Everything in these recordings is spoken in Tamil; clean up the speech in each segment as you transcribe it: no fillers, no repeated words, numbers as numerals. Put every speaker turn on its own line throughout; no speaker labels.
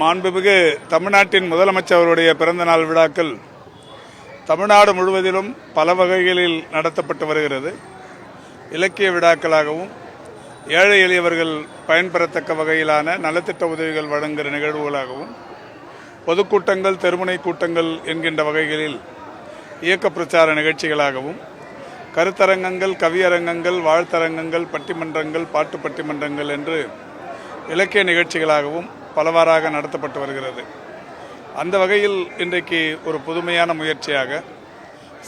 மாண்புமிகு தமிழ்நாட்டின் முதலமைச்சர் அவருடைய பிறந்தநாள் விழாக்கள் தமிழ்நாடு முழுவதிலும் பல வகைகளில் நடத்தப்பட்டு வருகிறது. இலக்கிய விழாக்களாகவும் ஏழை எளியவர்கள் பயன்பெறத்தக்க வகையிலான நலத்திட்ட உதவிகள் வழங்குகிற நிகழ்வுகளாகவும் பொதுக்கூட்டங்கள், தெருமுனை கூட்டங்கள் என்கின்ற வகைகளில் இயக்க பிரச்சார நிகழ்ச்சிகளாகவும் கருத்தரங்கங்கள், கவியரங்கங்கள், வாழ்த்தரங்கங்கள், பட்டிமன்றங்கள், பாட்டு பட்டிமன்றங்கள் என்று இலக்கிய நிகழ்ச்சிகளாகவும் பலவாறாக நடத்தப்பட்டு வருகிறது. அந்த வகையில் இன்றைக்கு ஒரு புதுமையான முயற்சியாக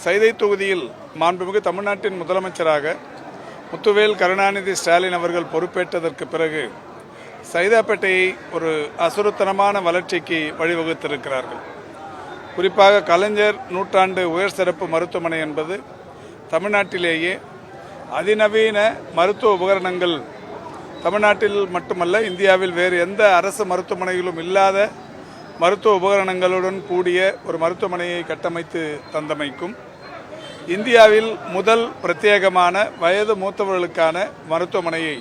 சைதை தொகுதியில் மாண்புமிகு தமிழ்நாட்டின் முதலமைச்சராக முத்துவேல் கருணாநிதி ஸ்டாலின் அவர்கள் பொறுப்பேற்றதற்கு பிறகு சைதாப்பேட்டையை ஒரு அசுரத்தனமான வளர்ச்சிக்கு வழிவகுத்திருக்கிறார்கள். குறிப்பாக கலைஞர் நூற்றாண்டு உயர் சிறப்பு மருத்துவமனை என்பது தமிழ்நாட்டிலேயே அதிநவீன மருத்துவ உபகரணங்கள் தமிழ்நாட்டில் மட்டுமல்ல, இந்தியாவில் வேறு எந்த அரசு மருத்துவமனையிலும் இல்லாத மருத்துவ உபகரணங்களுடன் கூடிய ஒரு மருத்துவமனையை கட்டமைத்து தந்தமைக்கும், இந்தியாவில் முதல் பிரத்யேகமான வயது மூத்தவர்களுக்கான மருத்துவமனையை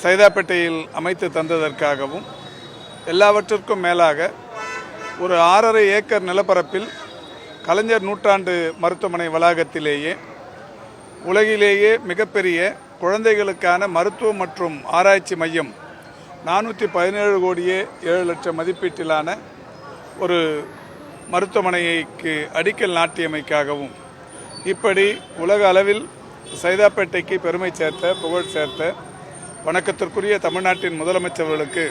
சைதாப்பேட்டையில் அமைத்து தந்ததற்காகவும், எல்லாவற்றிற்கும் மேலாக ஒரு 6.5 ஏக்கர் நிலப்பரப்பில் கலைஞர் நூற்றாண்டு மருத்துவமனை வளாகத்திலேயே உலகிலேயே மிகப்பெரிய குழந்தைகளுக்கான மருத்துவம் மற்றும் ஆராய்ச்சி மையம் 417 கோடியே 7 லட்சம் மதிப்பீட்டிலான ஒரு மருத்துவமனைக்கு அடிக்கல் நாட்டியமைக்காகவும், இப்படி உலக அளவில் சைதாப்பேட்டைக்கு பெருமை சேர்த்த, புகழ் சேர்த்த வணக்கத்திற்குரிய தமிழ்நாட்டின் முதலமைச்சர்களுக்கு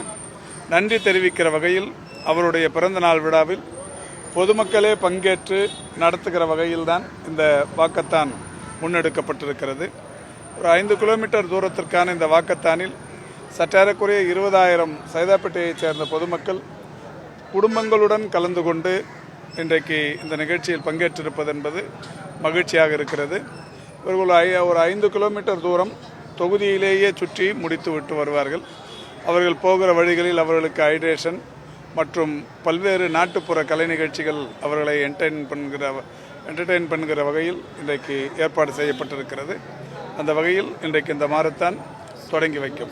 நன்றி தெரிவிக்கிற வகையில் அவருடைய பிறந்தநாள் விழாவில் பொதுமக்களே பங்கேற்று நடத்துகிற வகையில்தான் இந்த வாக்கத்தான் முன்னெடுக்கப்பட்டிருக்கிறது. ஒரு 5 கிலோமீட்டர் தூரத்திற்கான இந்த வாக்கத்தானில் சற்றேறக்குறைய 20,000 சைதாப்பேட்டையைச் சேர்ந்த பொதுமக்கள் குடும்பங்களுடன் கலந்து கொண்டு இன்றைக்கு இந்த நிகழ்ச்சியில் பங்கேற்றிருப்பது என்பது மகிழ்ச்சியாக இருக்கிறது. இவர்கள் ஒரு 5 கிலோமீட்டர் தூரம் தொகுதியிலேயே சுற்றி முடித்து விட்டு வருவார்கள். அவர்கள் போகிற வழிகளில் அவர்களுக்கு ஹைட்ரேஷன் மற்றும் பல்வேறு நாட்டுப்புற கலை நிகழ்ச்சிகள் அவர்களை என்டர்டெயின் பண்ணுகிற வகையில் இன்றைக்கு ஏற்பாடு செய்யப்பட்டிருக்கிறது. அந்த வகையில் இன்றைக்கு இந்த மாரத்தான் தொடங்கி வைக்கும்.